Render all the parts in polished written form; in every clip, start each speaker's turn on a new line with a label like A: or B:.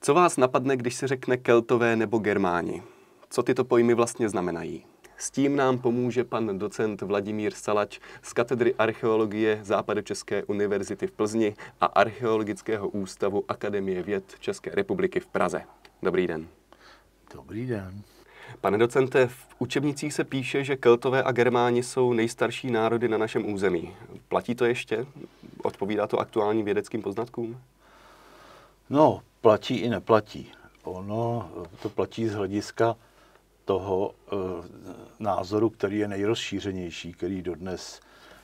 A: Co vás napadne, když se řekne Keltové nebo Germáni? Co tyto pojmy vlastně znamenají? S tím nám pomůže pan docent Vladimír Salač z katedry archeologie Západočeské univerzity v Plzni a Archeologického ústavu Akademie věd České republiky v Praze. Dobrý den.
B: Dobrý den.
A: Pane docente, v učebnicích se píše, že Keltové a Germáni jsou nejstarší národy na našem území. Platí to ještě? Odpovídá to aktuálním vědeckým poznatkům?
B: No, platí i neplatí. Ono to platí z hlediska toho názoru, který je nejrozšířenější, který dodnes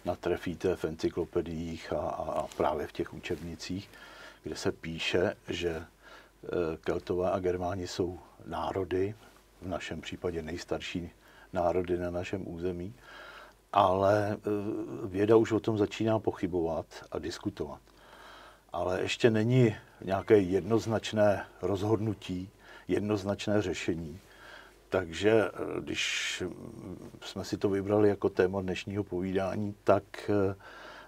B: natrefíte v encyklopediích a právě v těch učebnicích, kde se píše, že Keltové a Germáni jsou národy, v našem případě nejstarší národy na našem území, ale věda už o tom začíná pochybovat a diskutovat. Ale ještě není nějaké jednoznačné rozhodnutí, jednoznačné řešení. Takže když jsme si to vybrali jako téma dnešního povídání, tak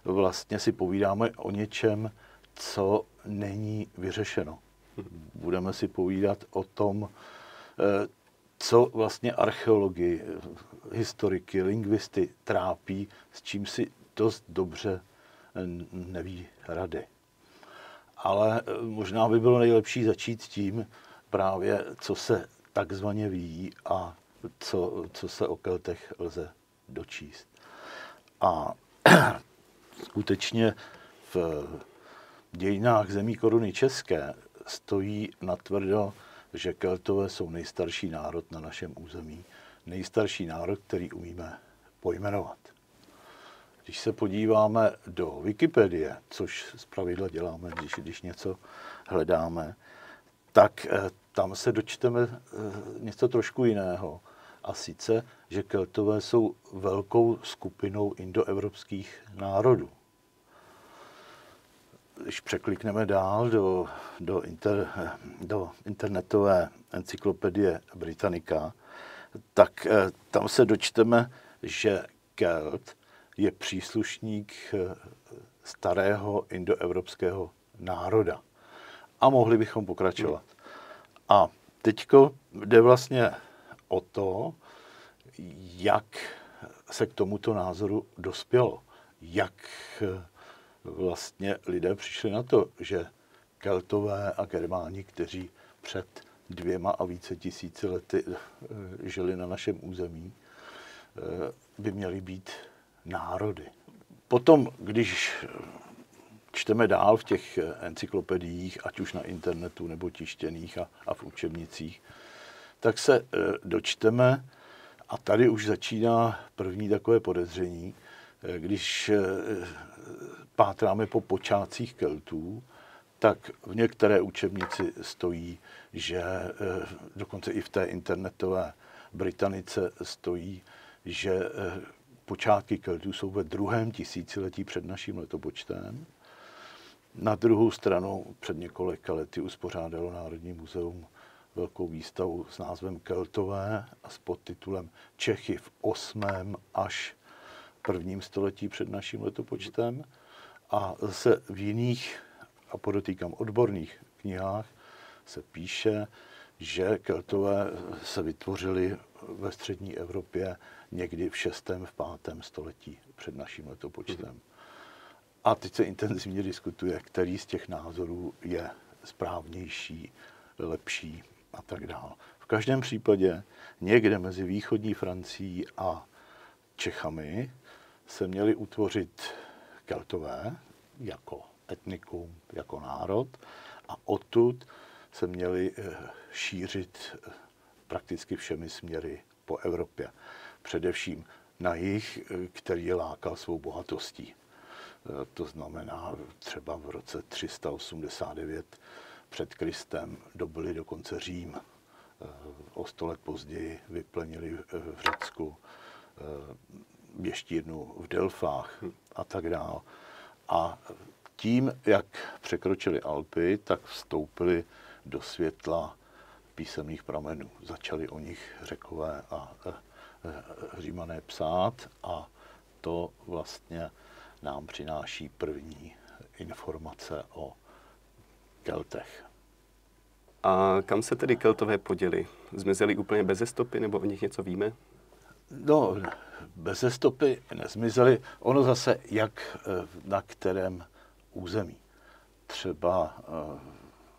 B: vlastně si povídáme o něčem, co není vyřešeno. Budeme si povídat o tom, co vlastně archeologii, historiky, lingvisty trápí, s čím si dost dobře neví rady. Ale možná by bylo nejlepší začít tím právě, co se takzvaně ví a co se o Keltech lze dočíst. A skutečně v dějinách zemí koruny české stojí natvrdo, že Keltové jsou nejstarší národ na našem území. Nejstarší národ, který umíme pojmenovat. Když se podíváme do Wikipedie, což zpravidla děláme, když něco hledáme, tak tam se dočteme něco trošku jiného. A sice, že Keltové jsou velkou skupinou indoevropských národů. Když překlikneme dál do internetové encyklopedie Britannica, tak tam se dočteme, že Kelt je příslušník starého indoevropského národa. A mohli bychom pokračovat. A teďko jde vlastně o to, jak se k tomuto názoru dospělo. Jak vlastně lidé přišli na to, že Keltové a Germáni, kteří před 2 a více tisíci lety žili na našem území, by měli být národy. Potom, když čteme dál v těch encyklopediích, ať už na internetu nebo tištěných a v učebnicích, tak se dočteme, a tady už začíná první takové podezření, když pátráme po počátcích Keltů, tak v některé učebnici stojí, že dokonce i v té internetové Britannice stojí, že počátky Keltů jsou ve 2. tisíciletí před naším letopočtem. Na druhou stranu před několika lety uspořádalo Národní muzeum velkou výstavu s názvem Keltové a s podtitulem Čechy v 8. až 1. století před naším letopočtem. A zase v jiných, a podotýkám odborných knihách, se píše, že Keltové se vytvořili ve střední Evropě někdy v 6. v 5. století před naším letopočtem. A teď se intenzivně diskutuje, který z těch názorů je správnější, lepší a tak dále. V každém případě někde mezi východní Francií a Čechami se měli utvořit Keltové jako etnikum, jako národ a odtud se měli šířit prakticky všemi směry po Evropě. Především na jih, který je lákal svou bohatostí. To znamená, třeba v roce 389 před Kristem dobyli dokonce Řím. O 100 let později vyplenili v Řecku, Běštírnu v Delfách a tak dále. A tím, jak překročili Alpy, tak vstoupili do světla písemných pramenů. Začali o nich Řekové a Římané psát a to vlastně nám přináší první informace o Keltech.
A: A kam se tedy Keltové poděli? Zmizeli úplně beze stopy, nebo o nich něco víme?
B: No, beze stopy nezmizeli. Ono zase, jak na kterém území. Třeba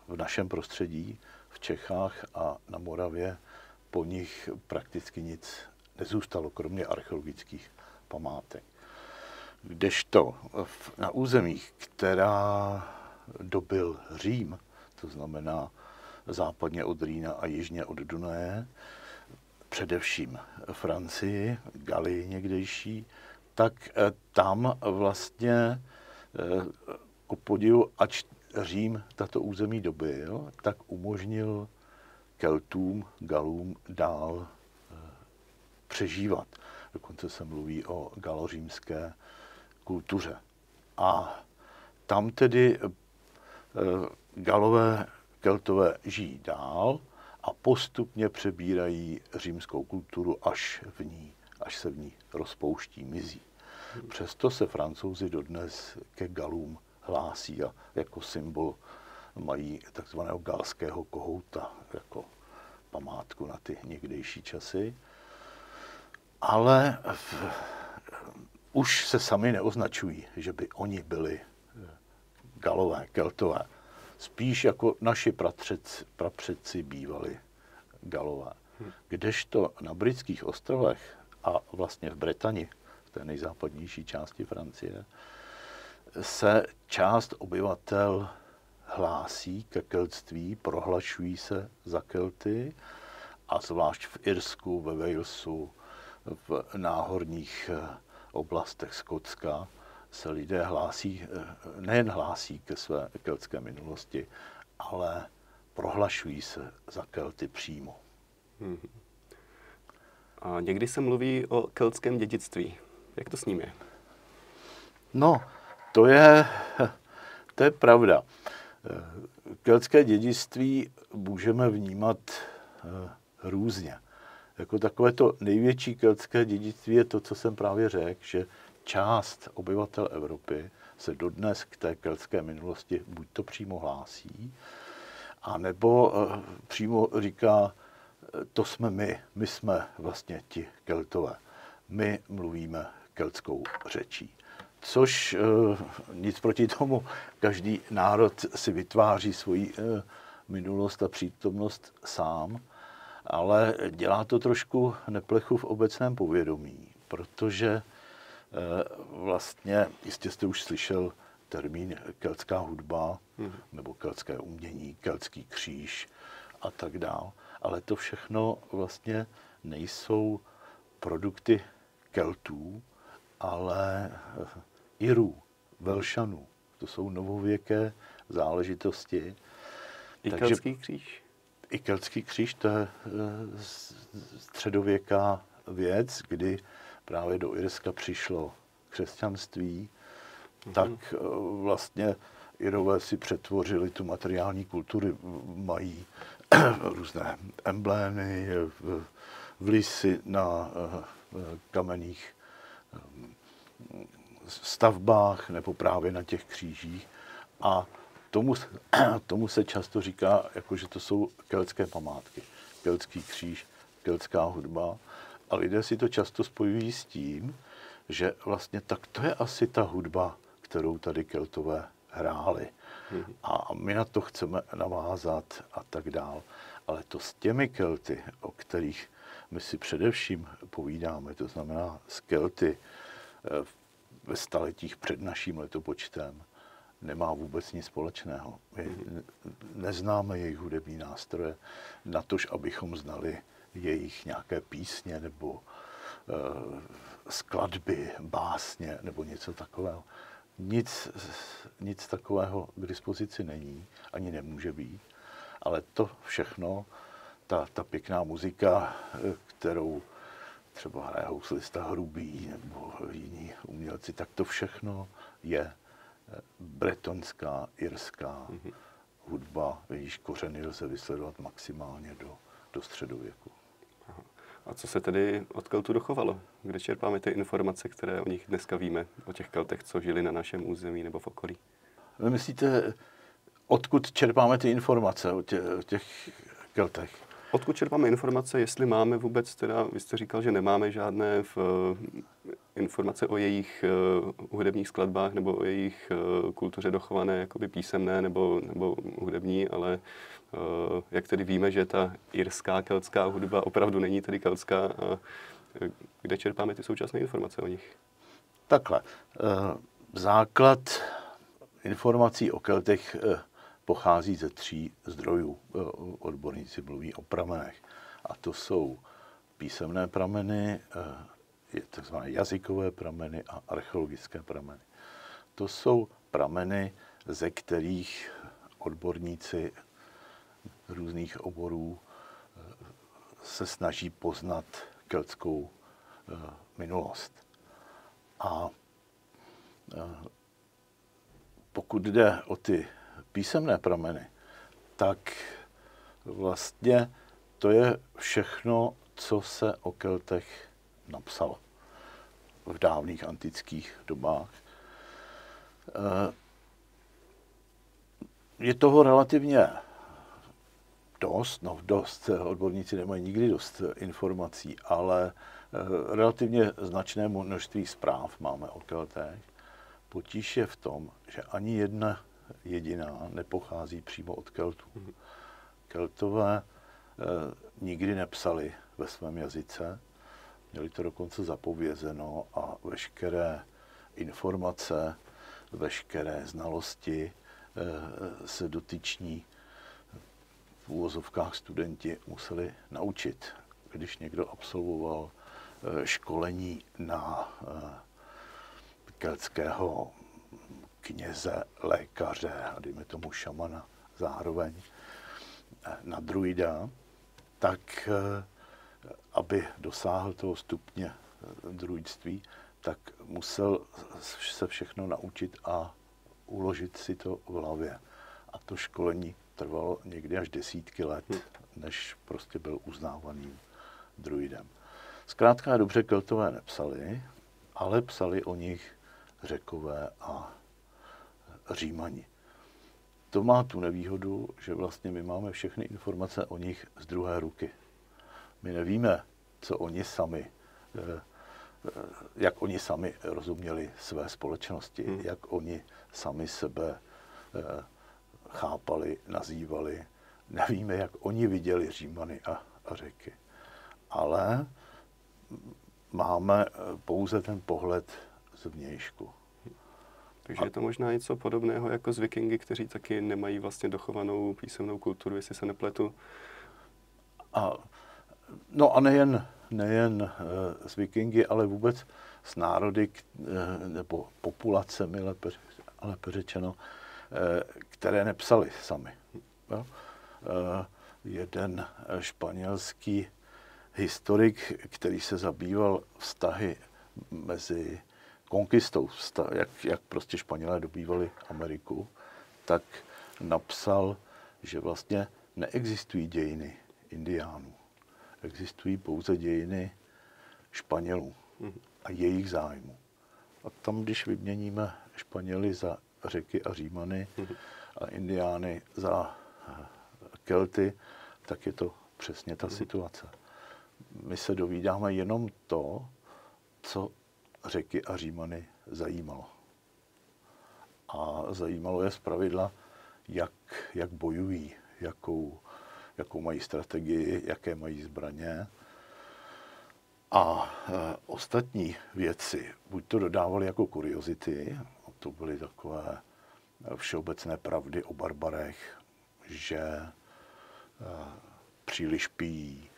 B: v našem prostředí, v Čechách a na Moravě, po nich prakticky nic nezůstalo, kromě archeologických památek. Kdežto na územích, která dobyl Řím, to znamená západně od Rýna a jižně od Dunaje, především Francii, Galii někdejší, tak tam vlastně ku podivu, ač Řím tato území dobyl, tak umožnil Keltům, Galům dál přežívat. Dokonce se mluví o galořímské kultuře. A tam tedy Keltové žijí dál a postupně přebírají římskou kulturu, až se v ní rozpouští, mizí. Přesto se Francouzi dodnes ke Galům hlásí a jako symbol mají takzvaného galského kohouta, jako památku na ty někdejší časy. Ale už se sami neoznačují, že by oni byli Galové, Keltové. Spíš jako naši prapředci bývali Galové. Kdežto na britských ostrovech a vlastně v Bretani, v té nejzápadnější části Francie, se část obyvatel hlásí ke keltství, prohlašují se za Kelty a zvlášť v Irsku, ve Walesu, v náhorních oblastech Skotska se lidé nejen hlásí ke své keltské minulosti, ale prohlašují se za Kelty přímo.
A: A někdy se mluví o keltském dědictví. Jak to s ním je?
B: No, to je pravda. Keltské dědictví můžeme vnímat různě. Jako takové to největší keltské dědictví je to, co jsem právě řekl, že část obyvatel Evropy se dodnes k té keltské minulosti buď to přímo hlásí, anebo přímo říká, to jsme my jsme vlastně ti Keltové. My mluvíme keltskou řečí. Což nic proti tomu, každý národ si vytváří svoji minulost a přítomnost sám, ale dělá to trošku neplechu v obecném povědomí, protože vlastně, jistě jste už slyšel termín keltská hudba, nebo keltské umění, keltský kříž a tak dál, ale to všechno vlastně nejsou produkty Keltů, ale Irů, Velšanů. To jsou novověké záležitosti.
A: Keltský kříž?
B: I keltský kříž, to je středověká věc, kdy právě do Irska přišlo křesťanství, tak vlastně Irové si přetvořili tu materiální kulturu, mají různé emblémy, vlisy na kamenných stavbách nebo právě na těch křížích. A tomu se často říká, jako že to jsou keltské památky. Keltský kříž, keltská hudba. A lidé si to často spojují s tím, že vlastně tak to je asi ta hudba, kterou tady Keltové hráli. A my na to chceme navázat a tak dál. Ale to s těmi Kelty, o kterých my si především povídáme, to znamená s Kelty ve staletích před naším letopočtem, nemá vůbec nic společného. My neznáme jejich hudební nástroje, natož abychom znali jejich nějaké písně nebo skladby, básně nebo něco takového. Nic takového k dispozici není, ani nemůže být, ale to všechno, ta pěkná muzika, kterou třeba hraje houslista Hrubý nebo jiní umělci, tak to všechno je bretonská, irská hudba, jejíž kořeny lze vysledovat maximálně do středověku.
A: A co se tedy od Keltů dochovalo? Kde čerpáme ty informace, které o nich dneska víme, o těch Keltech, co žili na našem území nebo v okolí?
B: Myslíte Odkud čerpáme ty informace o těch Keltech?
A: Odkud čerpáme informace, jestli máme vůbec, teda vy jste říkal, že nemáme žádné informace o jejich hudebních skladbách nebo o jejich kultuře dochované jakoby písemné nebo hudební, ale jak tedy víme, že ta irská keltská hudba opravdu není tedy keltská, a kde čerpáme ty současné informace o nich?
B: Takhle. Základ informací o Keltech pochází ze 3 zdrojů. Odborníci mluví o pramenech. A to jsou písemné prameny, takzvané jazykové prameny a archeologické prameny. To jsou prameny, ze kterých odborníci různých oborů se snaží poznat keltskou minulost. A pokud jde o ty písemné prameny, tak vlastně to je všechno, co se o Keltech napsalo v dávných antických dobách. Je toho relativně dost, odborníci nemají nikdy dost informací, ale relativně značné množství zpráv máme o Keltech. Potíž je v tom, že ani jedna jediná nepochází přímo od Keltů. Keltové nikdy nepsali ve svém jazyce, měli to dokonce zapovězeno a veškeré informace, veškeré znalosti se dotyční v úvozovkách studenti museli naučit. Když někdo absolvoval školení na keltského kněze, lékaře a dejme tomu šamana zároveň na druida, tak aby dosáhl toho stupně druidství, tak musel se všechno naučit a uložit si to v hlavě. A to školení trvalo někdy až desítky let, než prostě byl uznávaným druidem. Zkrátka dobře Keltové nepsali, ale psali o nich Řekové a Římani. To má tu nevýhodu, že vlastně my máme všechny informace o nich z druhé ruky. My nevíme, co oni sami, jak oni sami rozuměli své společnosti, jak oni sami sebe chápali, nazývali. Nevíme, jak oni viděli Římany a Řeky. Ale máme pouze ten pohled zvnějšku.
A: Takže je to možná něco podobného jako s Vikingy, kteří taky nemají vlastně dochovanou písemnou kulturu, jestli se nepletu.
B: No a nejen s Vikingy, ale vůbec s národy, nebo populacemi, lépe řečeno, které nepsali sami. Jo? Jeden španělský historik, který se zabýval vztahy mezi konkistou, jak prostě Španělé dobývali Ameriku, tak napsal, že vlastně neexistují dějiny Indiánů. Existují pouze dějiny Španělů a jejich zájmu. A tam, když vyměníme Španěly za Řeky a Římany a Indiány za Kelty, tak je to přesně ta situace. My se dovídáme jenom to, co Řeky a Římany zajímalo. A zajímalo je zpravidla, jak bojují, jakou mají strategii, jaké mají zbraně. A ostatní věci buď to dodávali jako kuriozity, to byly takové všeobecné pravdy o barbarech, že příliš pijí,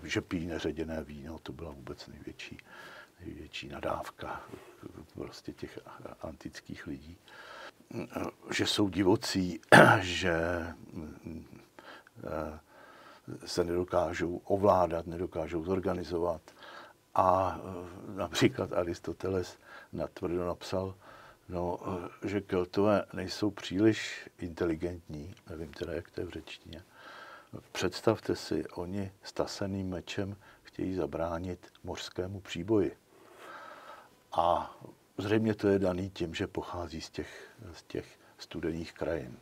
B: že pijí neředěné víno, to byla vůbec největší nadávka prostě těch antických lidí. Že jsou divocí, že se nedokážou ovládat, nedokážou zorganizovat. A například Aristoteles natvrdo napsal, že Keltové nejsou příliš inteligentní, nevím teda, jak to je v řečtině. Představte si, oni s taseným mečem chtějí zabránit mořskému příboji. A zřejmě to je daný tím, že pochází z těch studených krajin.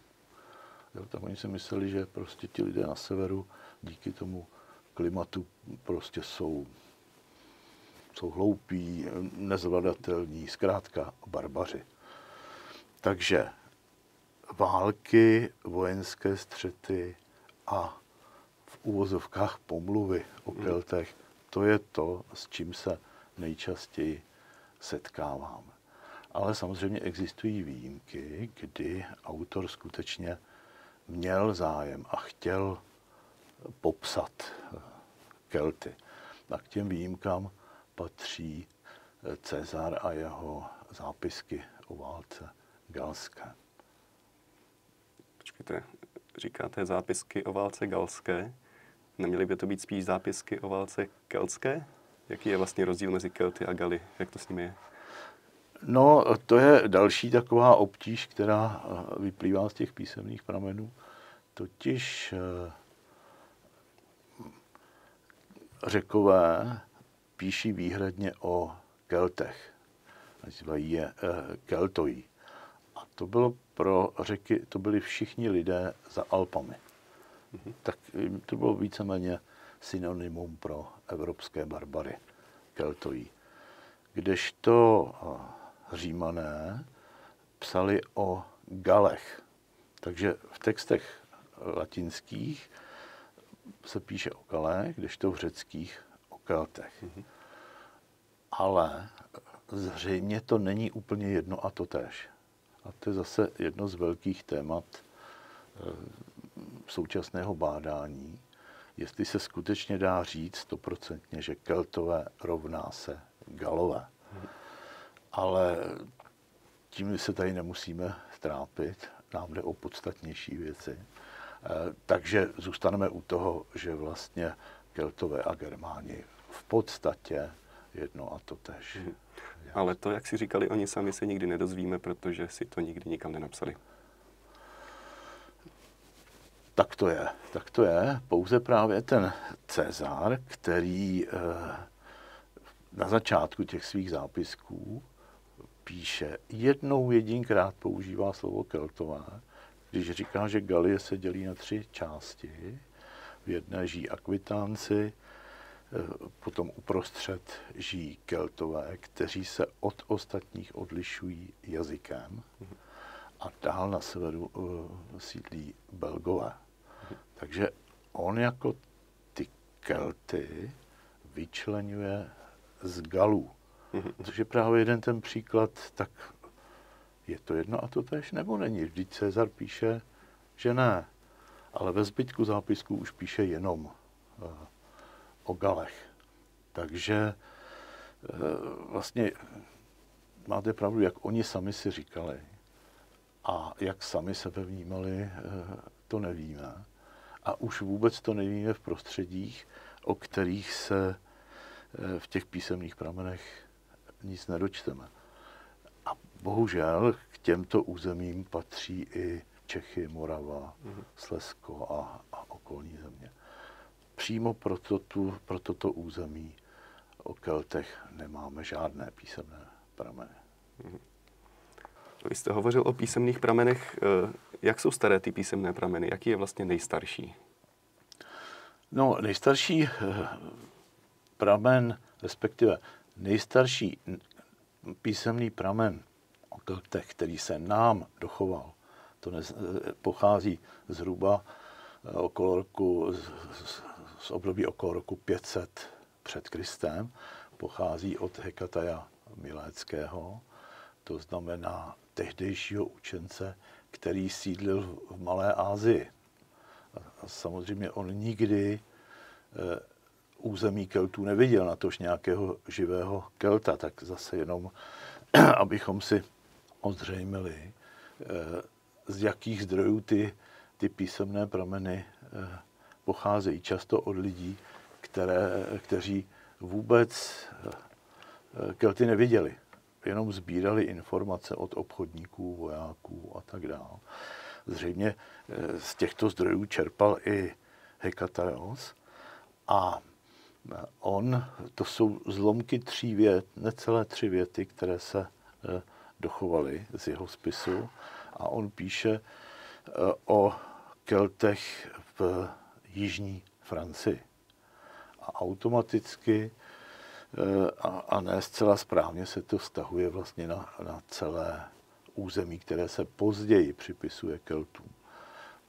B: Jo, tak oni si mysleli, že prostě ti lidé na severu díky tomu klimatu prostě jsou hloupí, nezvladatelní, zkrátka barbaři. Takže války, vojenské střety a v uvozovkách pomluvy o Keltech, to je to, s čím se nejčastěji setkáváme. Ale samozřejmě existují výjimky, kdy autor skutečně měl zájem a chtěl popsat Kelty. A k těm výjimkám patří Cezar a jeho zápisky o válce galské.
A: Počkejte, říkáte zápisky o válce galské? Neměly by to být spíš zápisky o válce keltské? Jaký je vlastně rozdíl mezi Kelty a Galy? Jak to s nimi je?
B: No, to je další taková obtíž, která vyplývá z těch písemných pramenů. Totiž Řekové píší výhradně o Keltech. Nazývají je Keltoi. A to bylo pro Řeky, to byli všichni lidé za Alpami. Tak to bylo víceméně synonymum pro evropské barbary, Keltoi. Kdežto Římané psali o Galech. Takže v textech latinských se píše o Galech, kdežto v řeckých o Keltech. Ale zřejmě to není úplně jedno a totéž. A to je zase jedno z velkých témat současného bádání, jestli se skutečně dá říct 100%, že Keltové rovná se Galové. Ale tím se tady nemusíme trápit, nám jde o podstatnější věci. Takže zůstaneme u toho, že vlastně Keltové a Germáni v podstatě jedno a totéž.
A: Ale to, jak si říkali, oni sami se nikdy nedozvíme, protože si to nikdy nikam nenapsali.
B: Tak to je. Pouze právě ten Cezar, který na začátku těch svých zápisků píše, jednou jedinkrát používá slovo Keltové, když říká, že Galie se dělí na 3 části. V jedné žijí Akvitánci, potom uprostřed žijí Keltové, kteří se od ostatních odlišují jazykem, a dál na severu sídlí Belgové. Takže on jako ty Kelty vyčleňuje z Galů. Což je právě jeden ten příklad, tak je to jedno a to též nebo není? Vždyť Cezar píše, že ne, ale ve zbytku zápisků už píše jenom o Galech. Takže vlastně máte pravdu, jak oni sami si říkali a jak sami sebe vnímali, to nevíme. A už vůbec to nevíme v prostředích, o kterých se v těch písemných pramenech nic nedočteme. A bohužel k těmto územím patří i Čechy, Morava, Slezsko a okolní země. Přímo pro toto území o Keltech nemáme žádné písemné prameny.
A: Vy jste hovořil o písemných pramenech. Jak jsou staré ty písemné prameny? Jaký je vlastně nejstarší?
B: No, nejstarší pramen, respektive nejstarší písemný pramen o Keltech, který se nám dochoval, pochází zhruba okolo roku, z období okolo roku 500 před Kristem, pochází od Hekataja Miléckého, to znamená tehdejšího učence, který sídlil v Malé Asii. A samozřejmě on nikdy území Keltů neviděl, natož nějakého živého Kelta, tak zase jenom, abychom si ozřejmili, z jakých zdrojů ty písemné prameny pocházejí. Často od lidí, kteří vůbec Kelty neviděli, jenom sbírali informace od obchodníků, vojáků a tak dále. Zřejmě z těchto zdrojů čerpal i Hekatajos a to jsou zlomky 3 vět, necelé 3 věty, které se dochovaly z jeho spisu. A on píše o Keltech v jižní Francii. A automaticky a ne zcela správně se to vztahuje vlastně na celé území, které se později připisuje Keltům.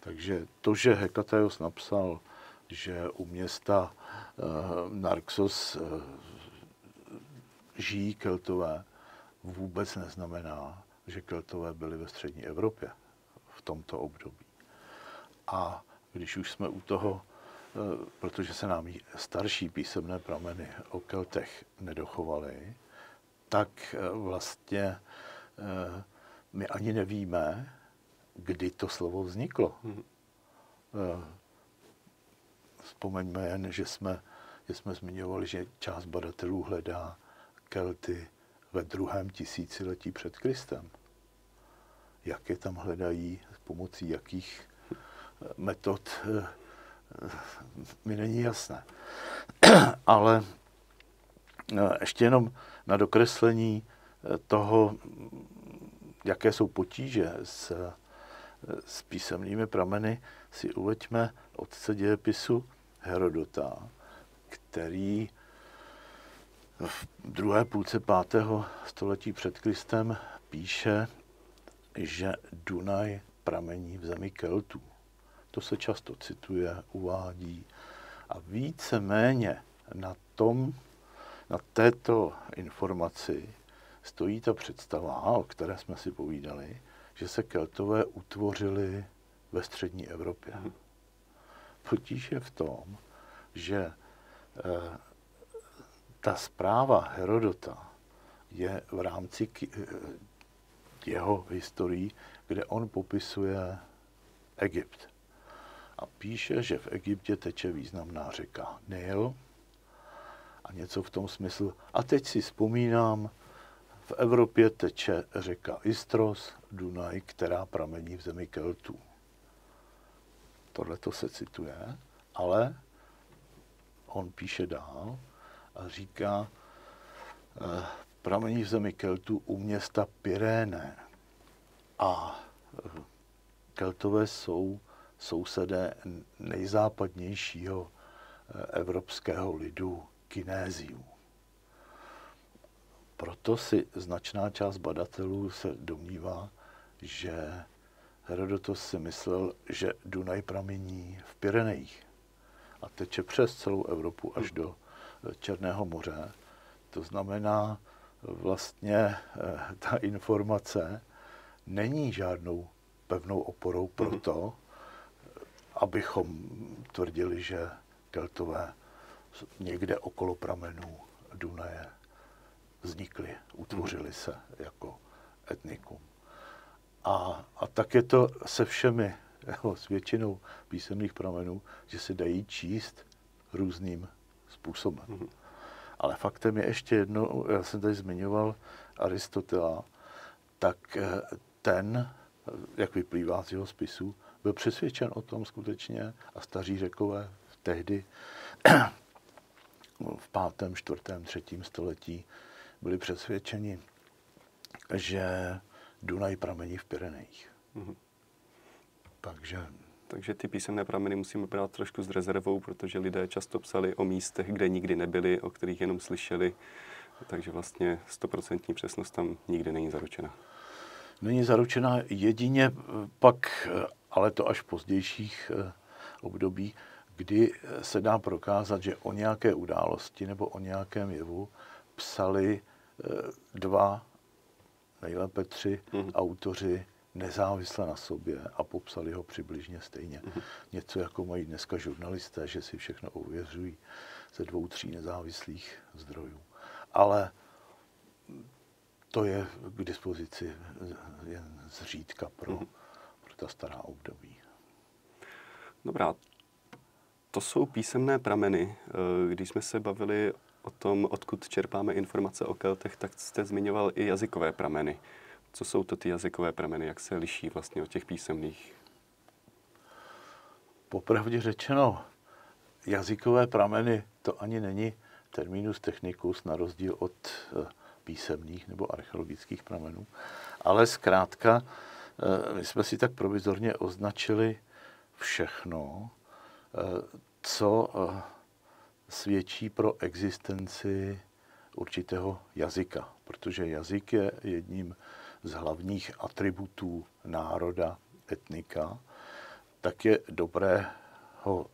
B: Takže to, že Hekatajos napsal, že u města Naxos žijí Keltové, vůbec neznamená, že Keltové byli ve střední Evropě v tomto období. A když už jsme u toho, protože se nám starší písemné prameny o Keltech nedochovaly, tak vlastně my ani nevíme, kdy to slovo vzniklo. Vzpomeňme jen, že jsme zmiňovali, že část badatelů hledá Kelty ve 2. tisíciletí před Kristem. Jak je tam hledají, s pomocí jakých metod, mi není jasné. Ale ještě jenom na dokreslení toho, jaké jsou potíže s písemnými prameny, si uveďme otce dějepisu Herodota, který v druhé půlce 5. století před Kristem píše, že Dunaj pramení v zemi Keltů. To se často cituje, uvádí. A víceméně na této informaci stojí ta představa, o které jsme si povídali, že se Keltové utvořili ve střední Evropě. Potíž je v tom, že ta zpráva Herodota je v rámci jeho historií, kde on popisuje Egypt. A píše, že v Egyptě teče významná řeka Nil a něco v tom smyslu. A teď si vzpomínám, v Evropě teče řeka Istros, Dunaj, která pramení v zemi Keltů. Tohle to se cituje, ale on píše dál a říká, pramení v zemi Keltů u města Pyréné. A Keltové jsou sousedé nejzápadnějšího evropského lidu Kinéziů. Proto si značná část badatelů se domnívá, že Herodotos si myslel, že Dunaj pramení v Pyrenejích a teče přes celou Evropu až do Černého moře. To znamená, vlastně ta informace není žádnou pevnou oporou pro to, abychom tvrdili, že Keltové někde okolo pramenů Dunaje vznikli, utvořili se jako etnikum. A tak je to se všemi, s většinou písemných pramenů, že se dají číst různým způsobem. Ale faktem je ještě jedno, já jsem tady zmiňoval Aristotela, tak ten, jak vyplývá z jeho spisu, byl přesvědčen o tom skutečně a staří Řekové tehdy v 5., 4., 3. století byli přesvědčeni, že Dunaj pramení v Pyrenejích.
A: Takže ty písemné prameny musíme brát trošku s rezervou, protože lidé často psali o místech, kde nikdy nebyli, o kterých jenom slyšeli. Takže vlastně 100% přesnost tam nikdy není zaručena.
B: Není zaručena jedině pak, ale to až v pozdějších období, kdy se dá prokázat, že o nějaké události nebo o nějakém jevu psali 2, nejlépe 3 autoři nezávisle na sobě a popsali ho přibližně stejně. Něco jako mají dneska žurnalisté, že si všechno ověřují ze 2, 3 nezávislých zdrojů. Ale to je k dispozici jen zřídka pro ta stará období.
A: Dobrá, to jsou písemné prameny. Když jsme se bavili o tom, odkud čerpáme informace o Keltech, tak jste zmiňoval i jazykové prameny. Co jsou to ty jazykové prameny? Jak se liší vlastně od těch písemných?
B: Popravdě řečeno, jazykové prameny to ani není terminus technicus na rozdíl od písemných nebo archeologických pramenů, ale zkrátka my jsme si tak provizorně označili všechno, co svědčí pro existenci určitého jazyka, protože jazyk je jedním z hlavních atributů národa, etnika, tak je dobré ho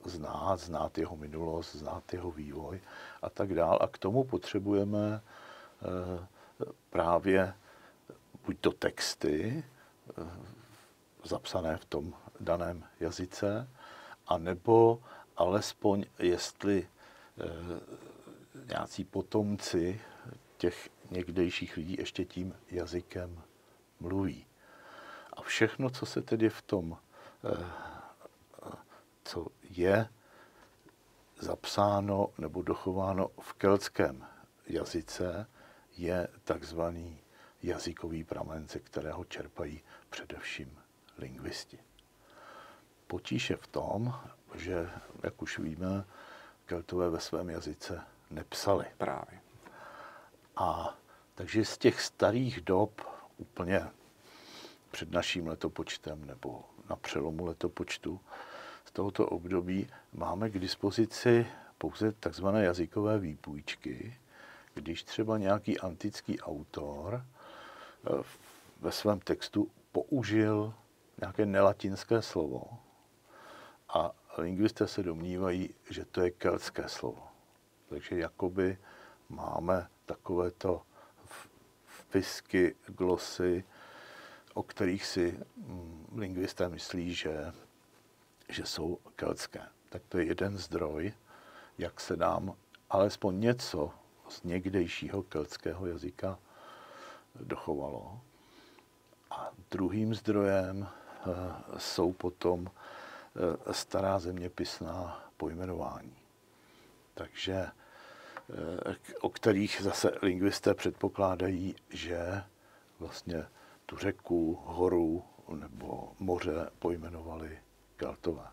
B: znát jeho minulost, znát jeho vývoj a tak dál. A k tomu potřebujeme právě buď to texty zapsané v tom daném jazyce, anebo alespoň jestli nějací potomci těch někdejších lidí ještě tím jazykem mluví. A všechno, co se tedy v tom, co je zapsáno nebo dochováno v keltském jazyce, je takzvaný jazykový pramen, ze kterého čerpají především lingvisti. Potíž je v tom, že, jak už víme, Keltové ve svém jazyce nepsali.
A: Právě.
B: A takže z těch starých dob, úplně před naším letopočtem nebo na přelomu letopočtu, z tohoto období máme k dispozici pouze takzvané jazykové výpůjčky, když třeba nějaký antický autor ve svém textu použil nějaké nelatinské slovo a lingvisté se domnívají, že to je keltské slovo. Takže jakoby máme takovéto vpisky, glosy, o kterých si lingvisté myslí, že jsou keltské. Tak to je jeden zdroj, jak se nám alespoň něco z někdejšího keltského jazyka dochovalo. A druhým zdrojem jsou potom stará zeměpisná pojmenování. Takže o kterých zase lingvisté předpokládají, že vlastně tu řeku, horu nebo moře pojmenovali Keltové.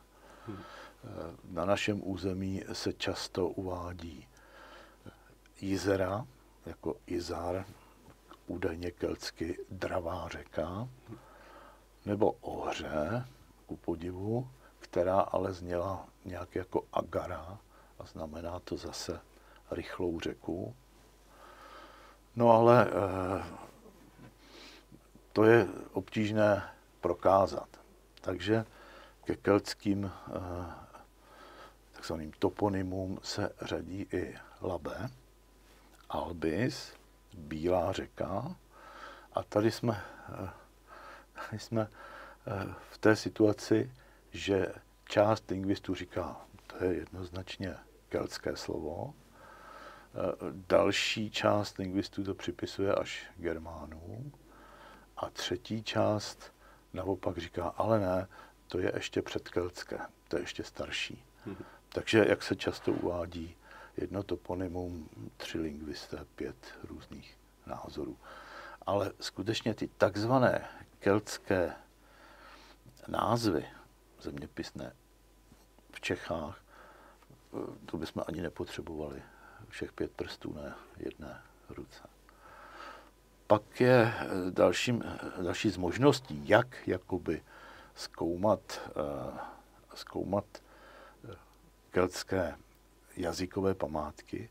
B: Na našem území se často uvádí Jizera, jako Izar, údajně keltsky dravá řeka, nebo Ohře, ku podivu, která ale zněla nějak jako Agara a znamená to zase rychlou řeku. No ale to je obtížné prokázat. Takže ke keltským takzvaným toponymům se řadí i Labe, Albis, Bílá řeka. A tady jsme v té situaci, že část lingvistů říká, to je jednoznačně keltské slovo. Další část lingvistů to připisuje až Germánům. A třetí část naopak říká, ale ne, to je ještě předkeltské, to je ještě starší. Takže, jak se často uvádí, jedno toponymum, 3 lingvisté, 5 různých názorů. Ale skutečně ty takzvané keltské názvy zeměpisné v Čechách, to bychom ani nepotřebovali všech 5 prstů na jedné ruce. Pak je další z možností, jak jakoby zkoumat keltské jazykové památky,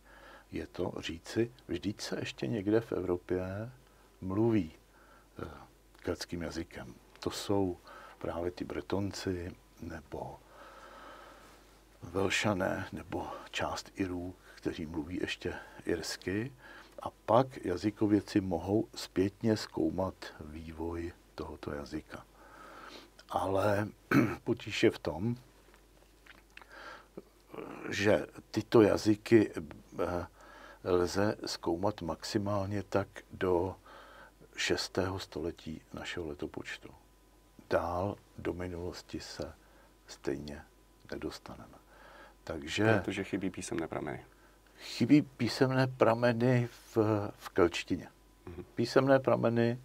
B: je to říci, vždyť se ještě někde v Evropě mluví keltským jazykem. To jsou právě ty Bretonci, nebo Velšané, nebo část Irů, kteří mluví ještě irsky. A pak jazykovědci mohou zpětně zkoumat vývoj tohoto jazyka. Ale potíž je v tom, že tyto jazyky lze zkoumat maximálně tak do 6. století našeho letopočtu. Dál do minulosti se stejně nedostaneme.
A: Protože chybí písemné prameny.
B: Chybí písemné prameny v kelčtině. Písemné prameny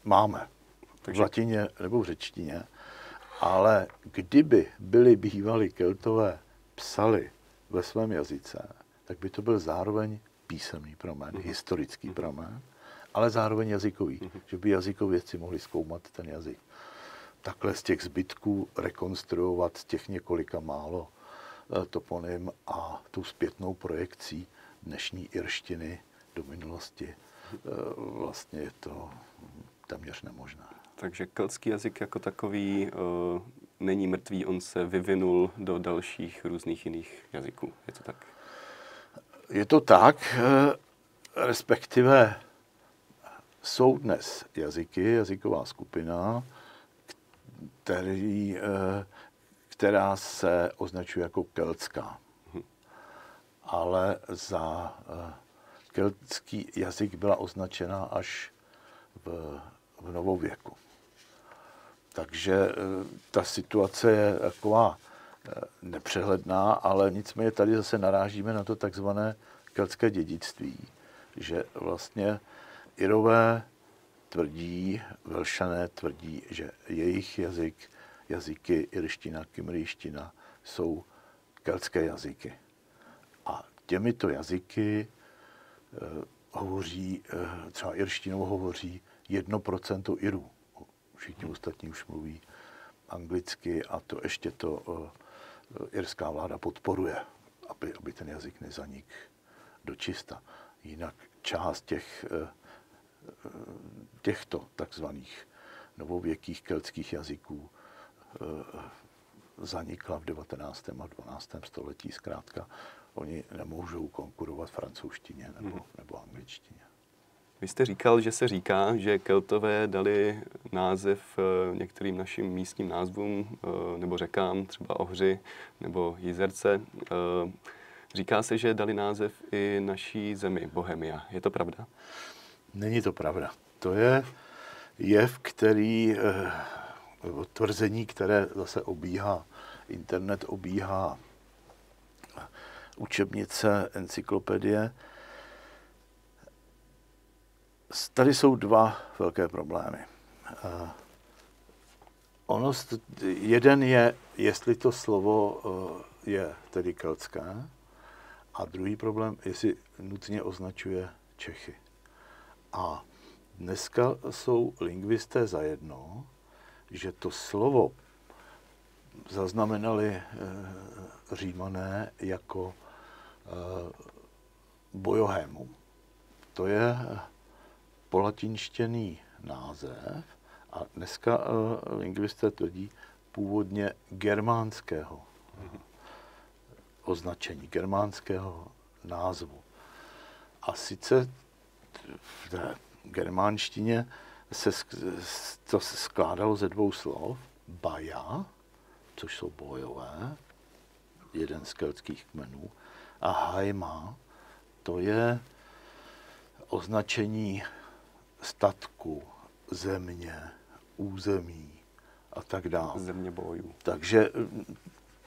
B: máme v latině nebo v řečtině, ale kdyby bývali Keltové psali ve svém jazyce, tak by to byl zároveň písemný pramen, historický pramen, ale zároveň jazykový, že by jazykovědci mohli zkoumat ten jazyk. Takhle z těch zbytků rekonstruovat těch několika málo toponym a tou zpětnou projekcí dnešní irštiny do minulosti vlastně je to téměř nemožné.
A: Takže keltský jazyk jako takový není mrtvý, on se vyvinul do dalších různých jiných jazyků. Je to tak?
B: Je to tak, respektive jsou dnes jazyky, jazyková skupina, která se označuje jako keltská. Ale za keltský jazyk byla označena až v novověku. Takže ta situace je taková nepřehledná, ale nicméně tady zase narážíme na to takzvané keltské dědictví, že vlastně Irové tvrdí, Velšané tvrdí, že jejich jazyky irština, kymrijština jsou keltské jazyky. A těmito jazyky hovoří, třeba irštinou hovoří 1% Irů. Všichni ostatní už mluví anglicky a to ještě to irská vláda podporuje, aby ten jazyk nezanik dočista. Jinak část těchto takzvaných novověkých keltských jazyků zanikla v 19. a 12. století. Zkrátka, oni nemůžou konkurovat francouzštině nebo angličtině.
A: Vy jste říkal, že se říká, že Keltové dali název některým našim místním názvům nebo řekám, třeba Ohři nebo Jizerce. Říká se, že dali název i naší zemi, Bohemia. Je to pravda?
B: Není to pravda. To je jev, tvrzení, které zase obíhá, internet obíhá učebnice, encyklopedie. Tady jsou dva velké problémy. Jeden je, jestli to slovo je tedy keltské, a druhý problém, jestli nutně označuje Čechy. A dneska jsou lingvisté zajedno, že to slovo zaznamenali Římané jako Boiohémum. To je polatinštěný název a dneska lingvisté tvrdí původně germánského označení, germánského názvu. A sice v té germánštině to se skládalo ze dvou slov. Baja, což jsou bojové, jeden z keltských kmenů, a Haima, to je označení statku, země, území a tak dále.
A: Země bojů.
B: Takže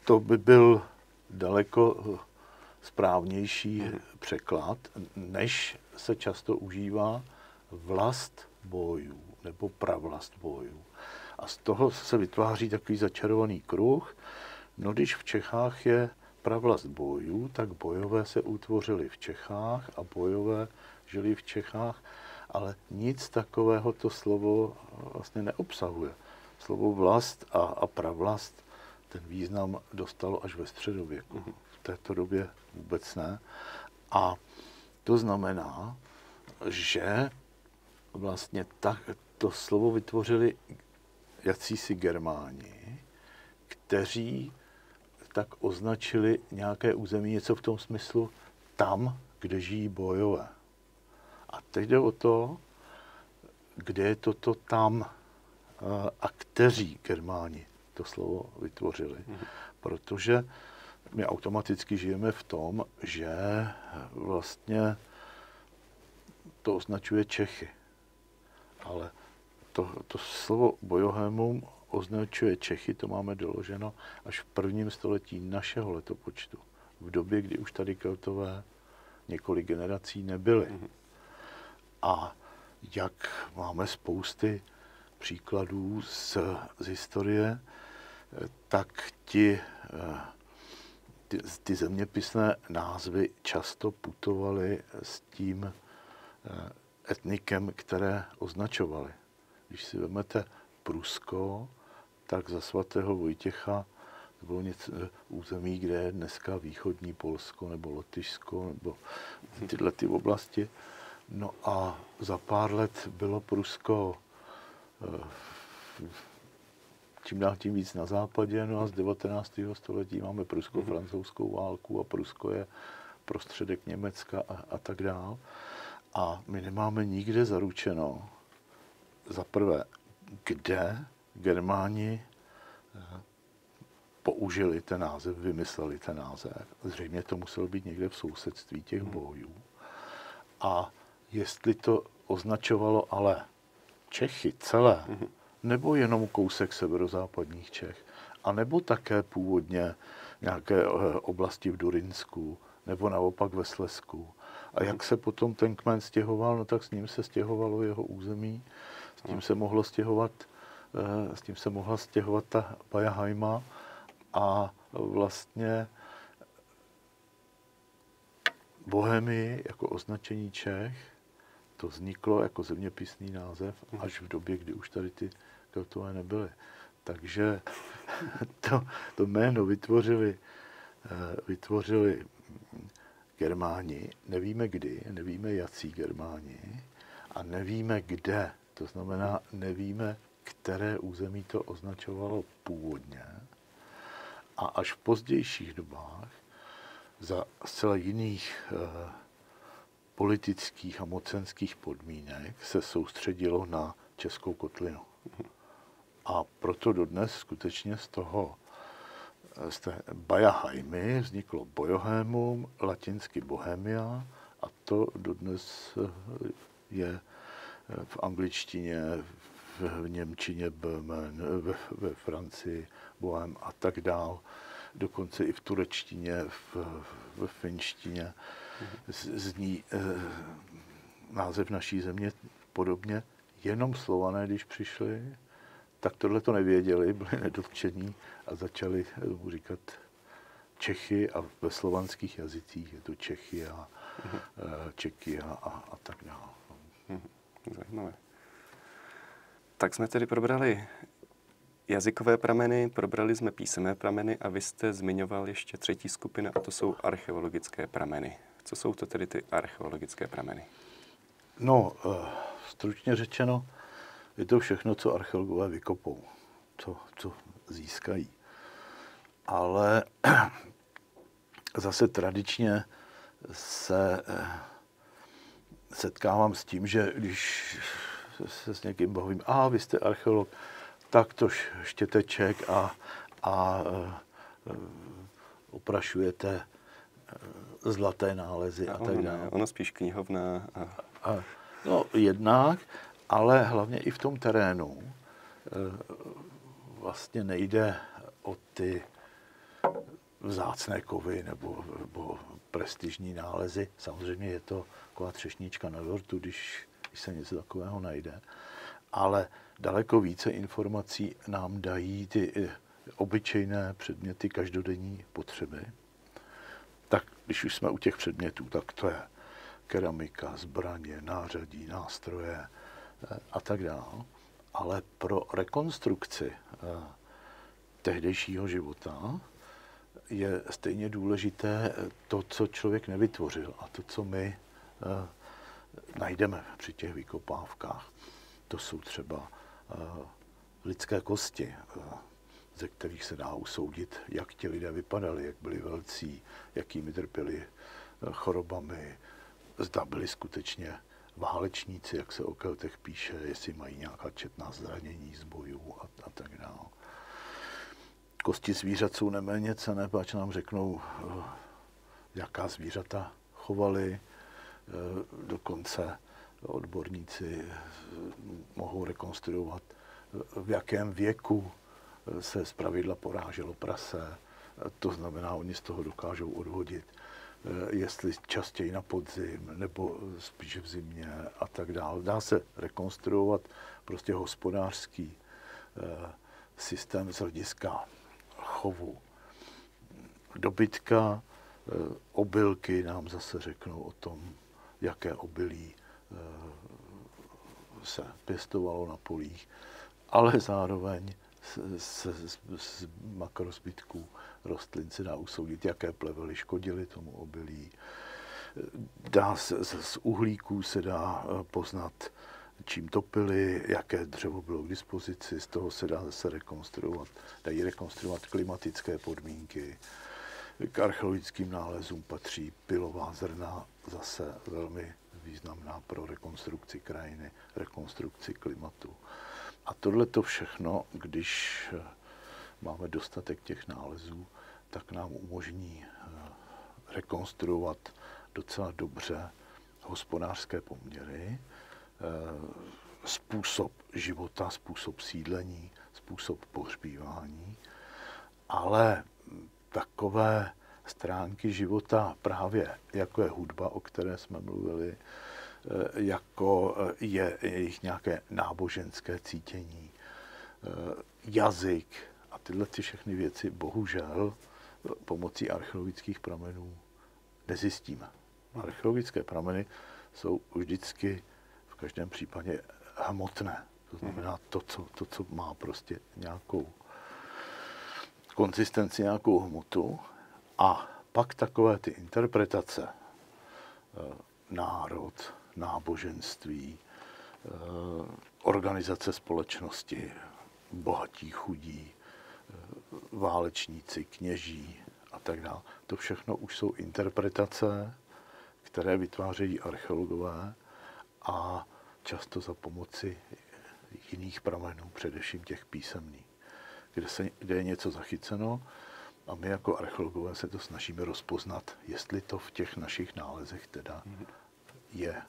B: to by byl daleko správnější překlad, než se často užívá vlast bojů nebo pravlast bojů. A z toho se vytváří takový začarovaný kruh. No, když v Čechách je pravlast bojů, tak bojové se utvořili v Čechách a bojové žili v Čechách, ale nic takového to slovo vlastně neobsahuje. Slovo vlast a pravlast ten význam dostalo až ve středověku. V této době vůbec ne. A to znamená, že vlastně to slovo vytvořili jacísi Germáni, kteří tak označili nějaké území, něco v tom smyslu tam, kde žijí bojové. A teď jde o to, kde je toto tam a kteří Germáni to slovo vytvořili. Protože my automaticky žijeme v tom, že vlastně to označuje Čechy. Ale to slovo Boiohémum označuje Čechy, to máme doloženo až v 1. století našeho letopočtu. V době, kdy už tady Keltové několik generací nebyly. A jak máme spousty příkladů z historie, tak ty zeměpisné názvy často putovaly s tím etnikem, které označovali. Když si vezmete Prusko, tak za svatého Vojtěcha to bylo území, kde je dneska východní Polsko nebo Lotyšsko nebo tyhle ty oblasti. No a za pár let bylo Prusko čím dál tím víc na západě, no a z 19. století máme prusko-francouzskou válku a Prusko je prostředek Německa a tak dál. A my nemáme nikde zaručeno, za prvé, kde Germáni použili ten název, vymysleli ten název. Zřejmě to muselo být někde v sousedství těch bojů. A jestli to označovalo ale Čechy celé, nebo jenom kousek severozápadních Čech, a nebo také původně nějaké oblasti v Durinsku, nebo naopak ve Slezsku. A jak se potom ten kmen stěhoval, no tak s ním se stěhovalo jeho území, s tím se mohla stěhovat ta Bajahajma a vlastně Bohemii jako označení Čech, to vzniklo jako zeměpisný název až v době, kdy už tady ty Keltové nebyly. Takže to jméno vytvořili Germáni, nevíme kdy, nevíme jací Germáni a nevíme kde. To znamená, nevíme, které území to označovalo původně. A až v pozdějších dobách za zcela jiných politických a mocenských podmínek se soustředilo na Českou kotlinu. A proto dodnes skutečně z té Bajahajmy vzniklo Bojohémum, latinsky Bohemia, a to dodnes je v angličtině, v němčině Böhmen, ve Francii Bohem a tak dál. Dokonce i v turečtině, v finštině zní název naší země podobně. Jenom Slované, když přišli, tak tohle to nevěděli, byli nedotčení a začali mu říkat Čechy a ve slovanských jazycích je to Čechy a Čeky a tak dále.
A: Zajímavé. Tak jsme tedy probrali jazykové prameny, probrali jsme písemné prameny a vy jste zmiňoval ještě třetí skupina, a to jsou archeologické prameny. Co jsou to tedy ty archeologické prameny?
B: No, stručně řečeno, je to všechno, co archeologové vykopou, co získají. Ale zase tradičně se setkávám s tím, že když se s někým bavím, vy jste archeolog, tak to štěteček a oprašujete zlaté nálezy a tak dále.
A: Ono spíš knihovna.
B: No jednak, ale hlavně i v tom terénu vlastně nejde o ty vzácné kovy nebo prestižní nálezy. Samozřejmě je to taková třešnička na dortu, když se něco takového najde. Ale daleko více informací nám dají ty obyčejné předměty každodenní potřeby. Tak když už jsme u těch předmětů, tak to je keramika, zbraně, nářadí, nástroje a tak dále. Ale pro rekonstrukci tehdejšího života je stejně důležité to, co člověk nevytvořil a to, co my najdeme při těch vykopávkách. To jsou třeba lidské kosti, ze kterých se dá usoudit, jak ti lidé vypadali, jak byli velcí, jakými trpěli chorobami, zda byli skutečně válečníci, jak se o Keltech píše, jestli mají nějaká četná zranění z bojů a tak dále. Kosti zvířat jsou neméně cenné, pač nám řeknou, jaká zvířata chovali, dokonce odborníci mohou rekonstruovat, v jakém věku se zpravidla poráželo prase. To znamená, oni z toho dokážou odvodit, jestli častěji na podzim, nebo spíš v zimě a tak dále. Dá se rekonstruovat prostě hospodářský systém z hlediska chovu dobytka, obilky nám zase řeknou o tom, jaké obilí se pěstovalo na polích, ale zároveň z makrozbytků rostlin se dá usoudit, jaké plevely škodily tomu obilí. Z uhlíků se dá poznat, čím topili, jaké dřevo bylo k dispozici, z toho se dá zase dají rekonstruovat klimatické podmínky. K archeologickým nálezům patří pylová zrna, zase velmi významná pro rekonstrukci krajiny, rekonstrukci klimatu. A tohleto všechno, když máme dostatek těch nálezů, tak nám umožní rekonstruovat docela dobře hospodářské poměry, způsob života, způsob sídlení, způsob pohřbívání, ale takové stránky života právě jako je hudba, o které jsme mluvili, jako je jejich nějaké náboženské cítění, jazyk a tyhle všechny věci bohužel pomocí archeologických pramenů nezjistíme. Archeologické prameny jsou vždycky v každém případě hmotné. To znamená to, co má prostě nějakou konzistenci, nějakou hmotu. A pak takové ty interpretace, národ, náboženství, organizace společnosti, bohatí, chudí, válečníci, kněží a tak dále. To všechno už jsou interpretace, které vytvářejí archeologové a často za pomoci jiných pramenů, především těch písemných, kde je něco zachyceno a my jako archeologové se to snažíme rozpoznat, jestli to v těch našich nálezech teda je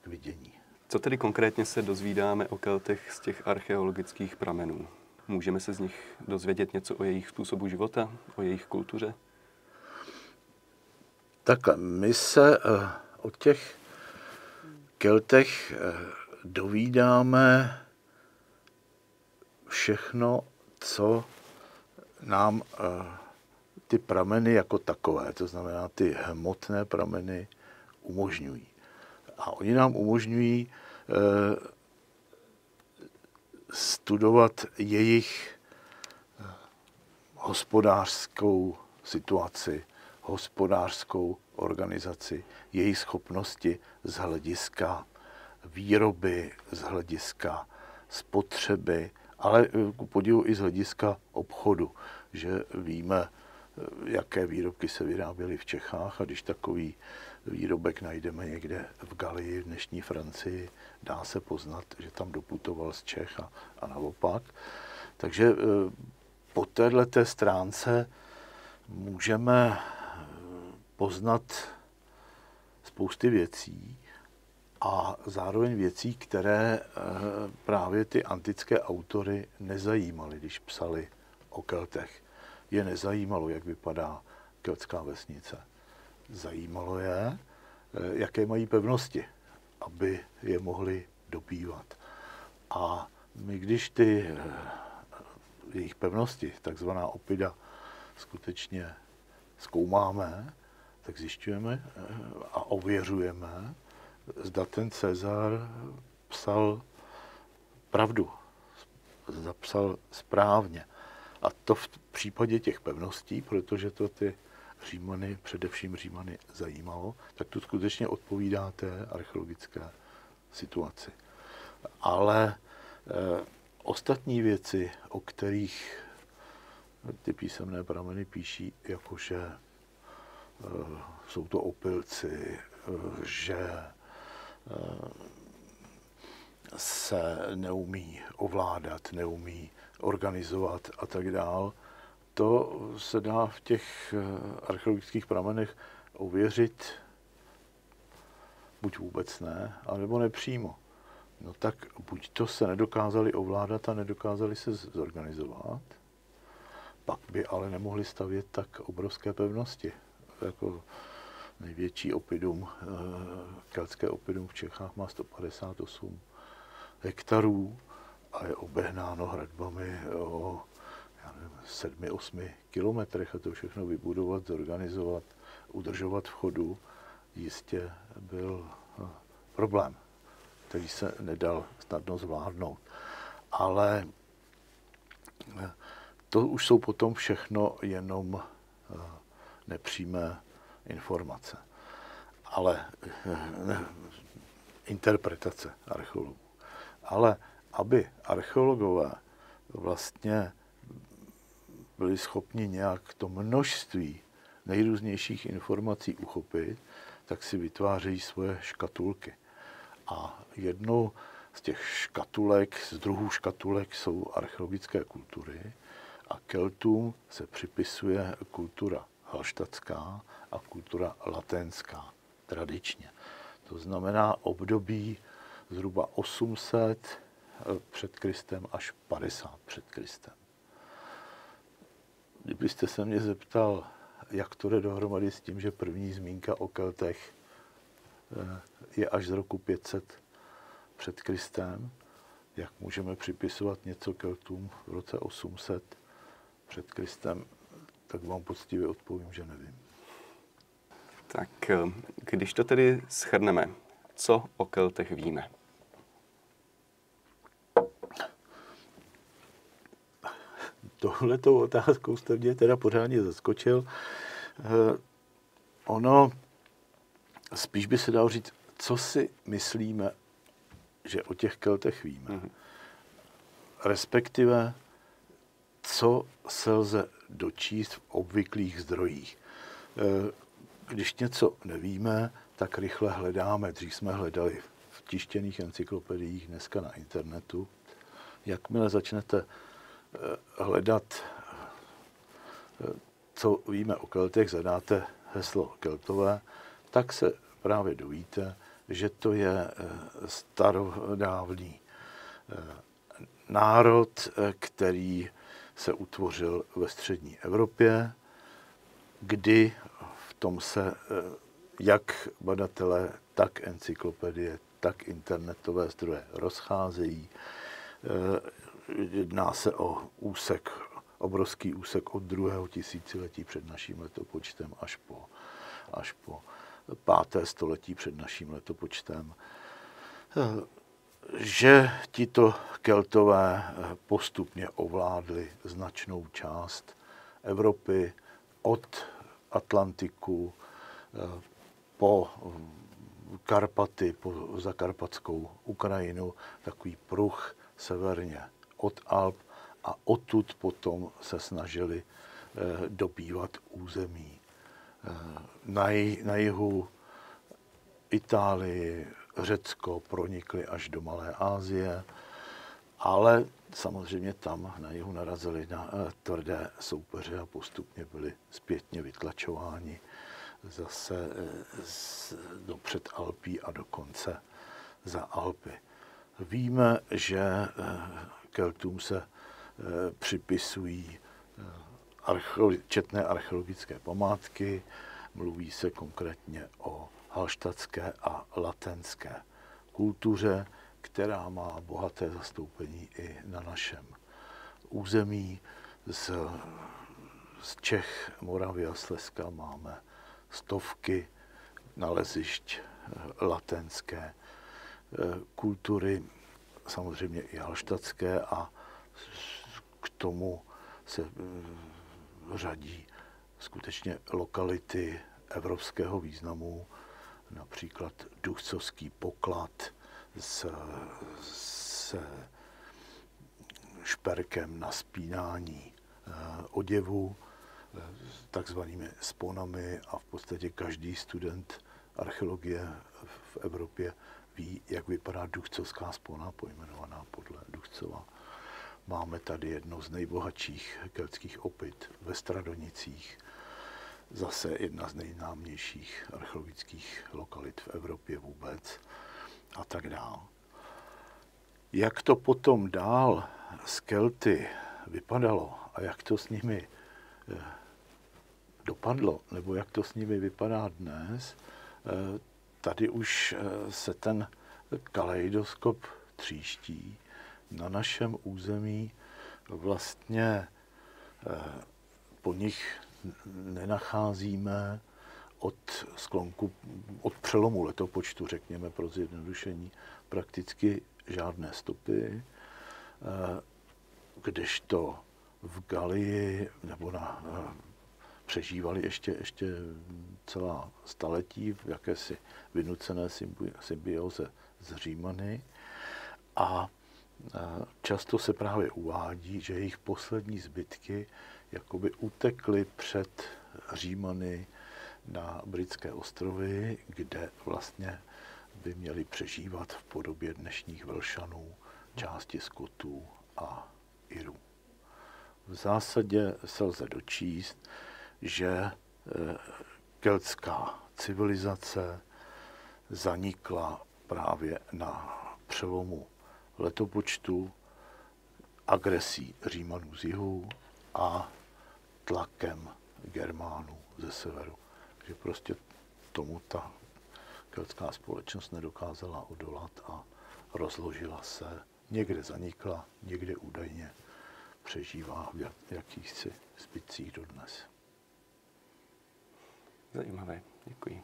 B: k vidění.
A: Co tedy konkrétně se dozvídáme o Keltech z těch archeologických pramenů? Můžeme se z nich dozvědět něco o jejich způsobu života, o jejich kultuře?
B: Tak my se o těch Keltech dovídáme všechno, co nám ty prameny jako takové, to znamená ty hmotné prameny, umožňují. A oni nám umožňují studovat jejich hospodářskou situaci, hospodářskou organizaci, jejich schopnosti z hlediska výroby, z hlediska spotřeby, ale ku podivu i z hlediska obchodu, že víme, jaké výrobky se vyráběly v Čechách a když takový výrobek najdeme někde v Galii, v dnešní Francii, dá se poznat, že tam doputoval z Čech a naopak. Takže po téhleté stránce můžeme poznat spousty věcí a zároveň věcí, které právě ty antické autory nezajímaly, když psali o Keltech. Je nezajímalo, jak vypadá keltská vesnice. Zajímalo je, jaké mají pevnosti, aby je mohli dobývat. A my, když ty jejich pevnosti, takzvaná opida, skutečně zkoumáme, tak zjišťujeme a ověřujeme, zda ten Cezar psal pravdu, zapsal správně. A to v případě těch pevností, protože to ty Římany, především Římany, zajímalo, tak to skutečně odpovídá té archeologické situaci. Ale ostatní věci, o kterých ty písemné prameny píší, jakože jsou to opilci, že se neumí ovládat, neumí organizovat a tak dál, to se dá v těch archeologických pramenech ověřit buď vůbec ne, anebo nepřímo. No tak buď to se nedokázali ovládat a nedokázali se zorganizovat, pak by ale nemohli stavět tak obrovské pevnosti. Jako největší opidum, keltské opidum v Čechách má 158 hektarů a je obehnáno hradbami o, já nevím, 7-8 kilometrech a to všechno vybudovat, zorganizovat, udržovat v chodu, jistě byl problém, který se nedal snadno zvládnout. Ale to už jsou potom všechno jenom nepřímé informace. Ale interpretace archeologů. Ale aby archeologové vlastně byli schopni nějak to množství nejrůznějších informací uchopit, tak si vytvářejí svoje škatulky. A jednou z těch škatulek, z druhů škatulek jsou archeologické kultury a Keltům se připisuje kultura halštatská a kultura laténská tradičně. To znamená období zhruba 800 před Kristem až 50 před Kristem. Kdybyste se mě zeptal, jak to jde dohromady s tím, že první zmínka o Keltech je až z roku 500 před Kristem, jak můžeme připisovat něco Keltům v roce 800 před Kristem, tak vám poctivě odpovím, že nevím.
A: Tak když to tedy shrneme, co o Keltech víme?
B: Tohletou otázkou jste mě teda pořádně zaskočil. Ono spíš by se dalo říct, co si myslíme, že o těch Keltech víme. Respektive, co se lze dočíst v obvyklých zdrojích. Když něco nevíme, tak rychle hledáme. Dřív jsme hledali v tištěných encyklopediích, dneska na internetu. Jakmile začnete hledat, co víme o Keltech, zadáte heslo Keltové, tak se právě dovíte, že to je starodávný národ, který se utvořil ve střední Evropě, kdy v tom se jak badatelé, tak encyklopedie, tak internetové zdroje rozcházejí. Jedná se o úsek, obrovský úsek od 2. tisíciletí před naším letopočtem až po 5. století před naším letopočtem. Že tito Keltové postupně ovládli značnou část Evropy od Atlantiku po Karpaty, po zakarpatskou Ukrajinu, takový pruh severně od Alp a odtud potom se snažili dobývat území. Na jihu Itálii, Řecko pronikli až do Malé Asie, ale samozřejmě tam na jihu narazili na tvrdé soupeře a postupně byli zpětně vytlačováni zase do Předalpí a dokonce za Alpy. Víme, že Keltům se připisují četné archeologické památky, mluví se konkrétně o halštatské a latenské kultuře, která má bohaté zastoupení i na našem území. Z Čech, Moravy a Slezska máme stovky nalezišť latenské kultury, samozřejmě i halštatské, a k tomu se řadí skutečně lokality evropského významu, například Duchcovský poklad s šperkem na spínání oděvu, takzvanými sponami, a v podstatě každý student archeologie v Evropě ví, jak vypadá Duchcovská spona, pojmenovaná podle Duchcova. Máme tady jedno z nejbohatších keltských opyt ve Stradonicích, zase jedna z nejznámějších archeologických lokalit v Evropě vůbec a tak dále. Jak to potom dál s Kelty vypadalo a jak to s nimi dopadlo, nebo jak to s nimi vypadá dnes, tady už se ten kaleidoskop tříští. Na našem území vlastně Po nich nenacházíme od sklonku, od přelomu letopočtu, řekněme pro zjednodušení, prakticky žádné stopy, kdežto v Galii nebo přežívali ještě celá staletí v jakési vynucené symbioze s Římany a často se právě uvádí, že jejich poslední zbytky jakoby utekly před Římany na Britské ostrovy, kde vlastně by měli přežívat v podobě dnešních Velšanů, části Skotů a Irů. V zásadě se lze dočíst, že keltská civilizace zanikla právě na přelomu letopočtu, agresí Římanů z jihu a tlakem Germánů ze severu. Takže prostě tomu ta keltská společnost nedokázala odolat a rozložila se. Někde zanikla, někde údajně přežívá v jakýchsi zbytcích dodnes.
A: Zajímavé, děkuji.